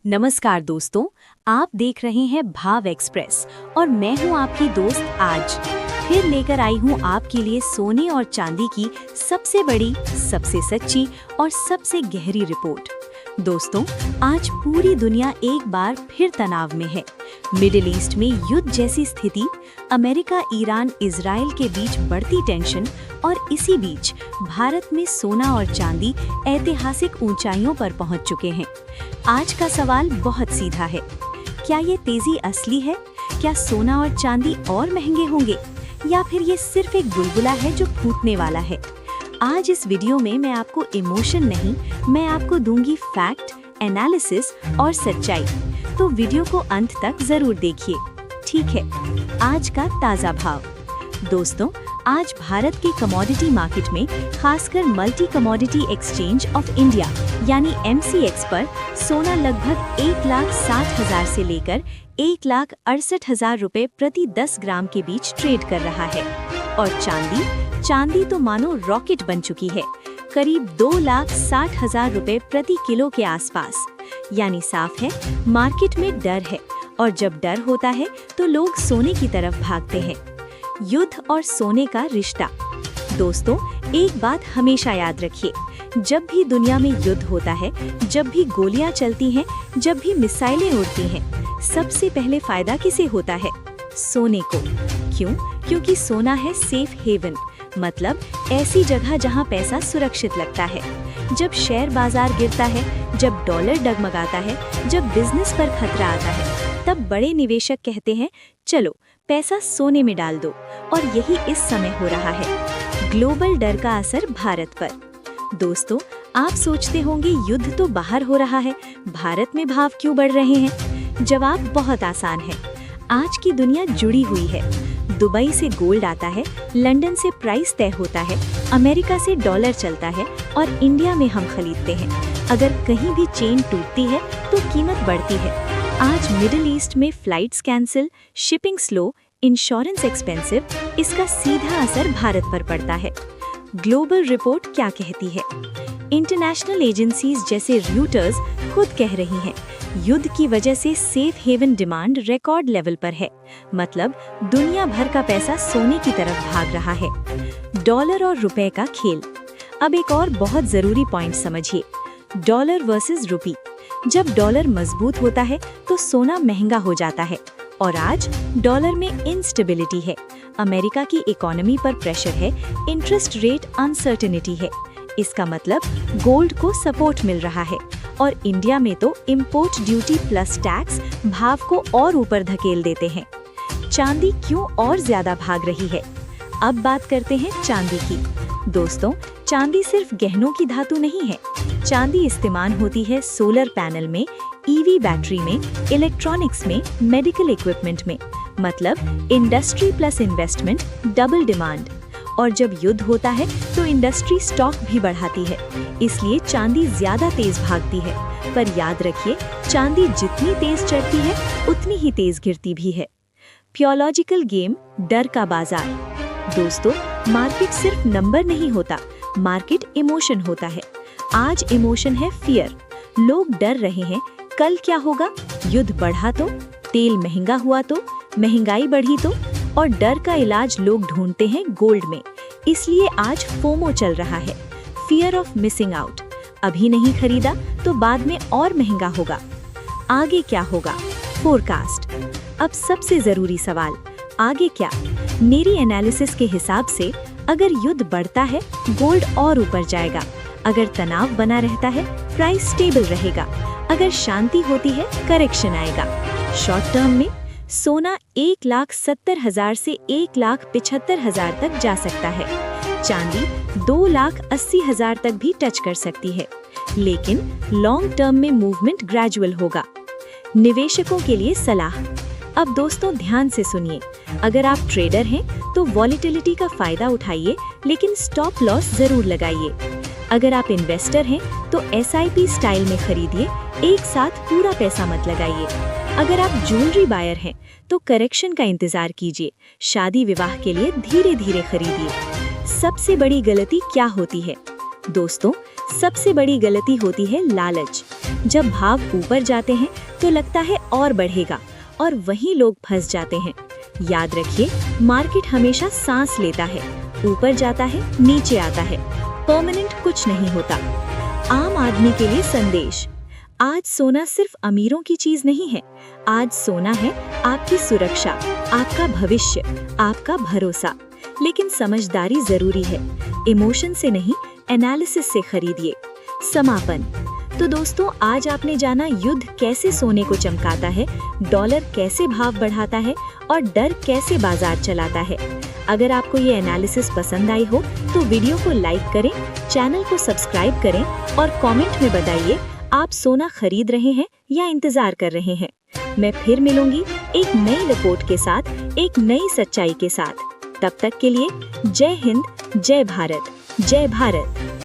नमस्कार दोस्तों, आप देख रहे हैं भाव एक्सप्रेस और मैं हूं आपकी दोस्त आज फिर लेकर आई हूं आपके लिए सोने और चांदी की सबसे बड़ी, सबसे सच्ची और सबसे गहरी रिपोर्ट। दोस्तों, आज पूरी दुनिया एक बार फिर तनाव में है। मिडिल ईस्ट में युद्ध जैसी स्थिति, अमेरिका, ईरान, इजराइल के बीच बढ़ती टेंशन और इसी बीच भारत में सोना और चांदी ऐतिहासिक ऊंचाइयों पर पहुंच चुके हैं। आज का सवाल बहुत सीधा है, क्या ये तेजी असली है? क्या सोना और चांदी और महंगे होंगे या फिर ये सिर्फ एक बुलबुला है जो फूटने वाला है? आज इस वीडियो में मैं आपको इमोशन नहीं, मैं आपको दूंगी फैक्ट, एनालिसिस और सच्चाई। तो वीडियो को अंत तक जरूर देखिए, ठीक है? आज का ताज़ा भाव। दोस्तों, आज भारत के कमोडिटी मार्केट में, खासकर multi commodity exchange of India यानी MCX पर सोना लगभग 1,60,000 से लेकर 1,68,000 रुपए प्रति 10 ग्राम के बीच ट्रेड कर रहा है। और चांदी तो मानो रॉकेट बन चुकी है, करीब 2,60,000 रुपए प्रति किलो के आसपास। यानी साफ है, मार्केट में डर है और जब डर होता है तो लोग सोने की तरफ भागते हैं। युद्ध और सोने का रिश्ता। दोस्तों, एक बात हमेशा याद रखिए, जब भी दुनिया में युद्ध होता है, जब भी गोलियां चलती हैं, जब भी मिसाइलें उड़ती हैं, सबसे पहले फायदा किसे होता है? सोने को। क्यों? क्योंकि सोना है सेफ हेवन, मतलब ऐसी जगह जहां पैसा सुरक्षित लगता है। जब शेयर बाजार गिरता है, जब डॉलर डगमगाता है, जब बिजनेस पर खतरा आता है, तब बड़े निवेशक कहते हैं, चलो पैसा सोने में डाल दो। और यही इस समय हो रहा है। ग्लोबल डर का असर भारत पर। दोस्तों, आप सोचते होंगे युद्ध तो बाहर हो रहा है, भारत में भाव क्यों बढ़ रहे हैं? जवाब बहुत आसान है। आज की दुनिया जुड़ी हुई है। दुबई से गोल्ड आता है, लंदन से प्राइस तय होता है, अमेरिका से डॉलर चलता है और इंडिया में हम खरीदते हैं। अगर कहीं भी चेन टूटती है तो कीमत बढ़ती है। आज मिडिल ईस्ट में flights cancel, shipping slow, insurance expensive, इसका सीधा असर भारत पर पड़ता है। ग्लोबल रिपोर्ट क्या कहती है? इंटरनेशनल एजेंसीज जैसे रॉयटर्स खुद कह रही हैं, युद्ध की वजह से safe haven demand record level पर है। मतलब दुनिया भर का पैसा सोने की तरफ भाग रहा है। डॉलर और रुपए का खेल। अब एक और बहुत जरूरी पॉइंट समझिए, डॉलर वर्सेस रुपी। जब डॉलर मजबूत होता है तो सोना महंगा हो जाता है और आज डॉलर में इनस्टेबिलिटी है, अमेरिका की इकोनॉमी पर प्रेशर है, इंटरेस्ट रेट अनसर्टेनिटी है। इसका मतलब गोल्ड को सपोर्ट मिल रहा है और इंडिया में तो इंपोर्ट ड्यूटी प्लस टैक्स भाव को और ऊपर धकेल देते हैं। चांदी क्यों और ज्यादा भाग रही है? अब बात करते हैं चांदी की। दोस्तों, चांदी सिर्फ गहनों की धातु नहीं है। चांदी इस्तेमाल होती है सोलर पैनल में, EV बैटरी में, इलेक्ट्रॉनिक्स में, मेडिकल इक्विपमेंट में। मतलब industry plus investment, double demand. और जब युद्ध होता है तो इंडस्ट्री स्टॉक भी बढ़ाती है, इसलिए चांदी ज्यादा तेज भागती है। पर याद रखिए, चांदी जितनी तेज चढ़ती है उतनी ही तेज गिरती भी है। प्योलॉजिकल गेम, डर का बाजार। दोस्तों, मार्केट सिर्फ नंबर नहीं होता, मार्केट इमोशन होता है। आज इमोशन है फियर। लोग डर रहे हैं, कल क्या होगा? युद्ध बढ़ा तो, तेल महंगा हुआ तो, महंगाई बढ़ी तो। और डर का इलाज लोग ढूंढते हैं गोल्ड में। इसलिए आज फोमो चल रहा है, फियर ऑफ मिसिंग आउट। अभी नहीं खरीदा तो बाद में और महंगा होगा। आगे क्या होगा? फोरकास्ट। अब सबसे जरूरी सवाल, आगे क्या? मेरी एनालिसिस के हिसाब से अगर युद्ध बढ़ता है, गोल्ड और ऊपर जाएगा। अगर तनाव बना रहता है, प्राइस स्टेबल रहेगा। अगर शांति होती है, करेक्शन आएगा। शॉर्ट टर्म में सोना 1,70,000 से 1,75,000 तक जा सकता है। चांदी 2,80,000 तक भी टच कर सकती है। लेकिन लॉन्ग टर्म में मूवमेंट ग्रेजुअल होगा। निवेशकों के लिए सलाह। अब दोस्तों, ध्यान से सुनिए, अगर आप ट्रेडर हैं तो वॉलेटिलिटी का फायदा उठाइए, लेकिन स्टॉप लॉस जरूर लगाइए। अगर आप इन्वेस्टर हैं तो SIP स्टाइल में खरीदिए, एक साथ पूरा पैसा मत लगाइए। अगर आप ज्वेलरी बायर हैं तो करेक्शन का इंतजार कीजिए, शादी विवाह के लिए धीरे धीरे खरीदिए। सबसे बड़ी गलती क्या होती है? दोस्तों, सबसे बड़ी गलती होती है लालच। जब भाव ऊपर जाते हैं तो लगता है और बढ़ेगा, और वहीं लोग फंस जाते हैं। याद रखिए, मार्केट हमेशा सांस लेता है, ऊपर जाता है, नीचे आता है, परमानेंट कुछ नहीं होता। आम आदमी के लिए संदेश। आज सोना सिर्फ अमीरों की चीज नहीं है। आज सोना है आपकी सुरक्षा, आपका भविष्य, आपका भरोसा। लेकिन समझदारी जरूरी है, इमोशन से नहीं, एनालिसिस से खरीदिए। समापन। तो दोस्तों, आज आपने जाना युद्ध कैसे सोने को चमकाता है, डॉलर कैसे भाव बढ़ाता है और डर कैसे बाजार चलाता है। अगर आपको ये एनालिसिस पसंद आई हो तो वीडियो को लाइक करें, चैनल को सब्सक्राइब करें और कमेंट में बताइए आप सोना खरीद रहे हैं या इंतजार कर रहे हैं। मैं फिर मिलूंगी एक नई रिपोर्ट के साथ, एक नई सच्चाई के साथ। तब तक के लिए जय हिंद, जय भारत, जय भारत।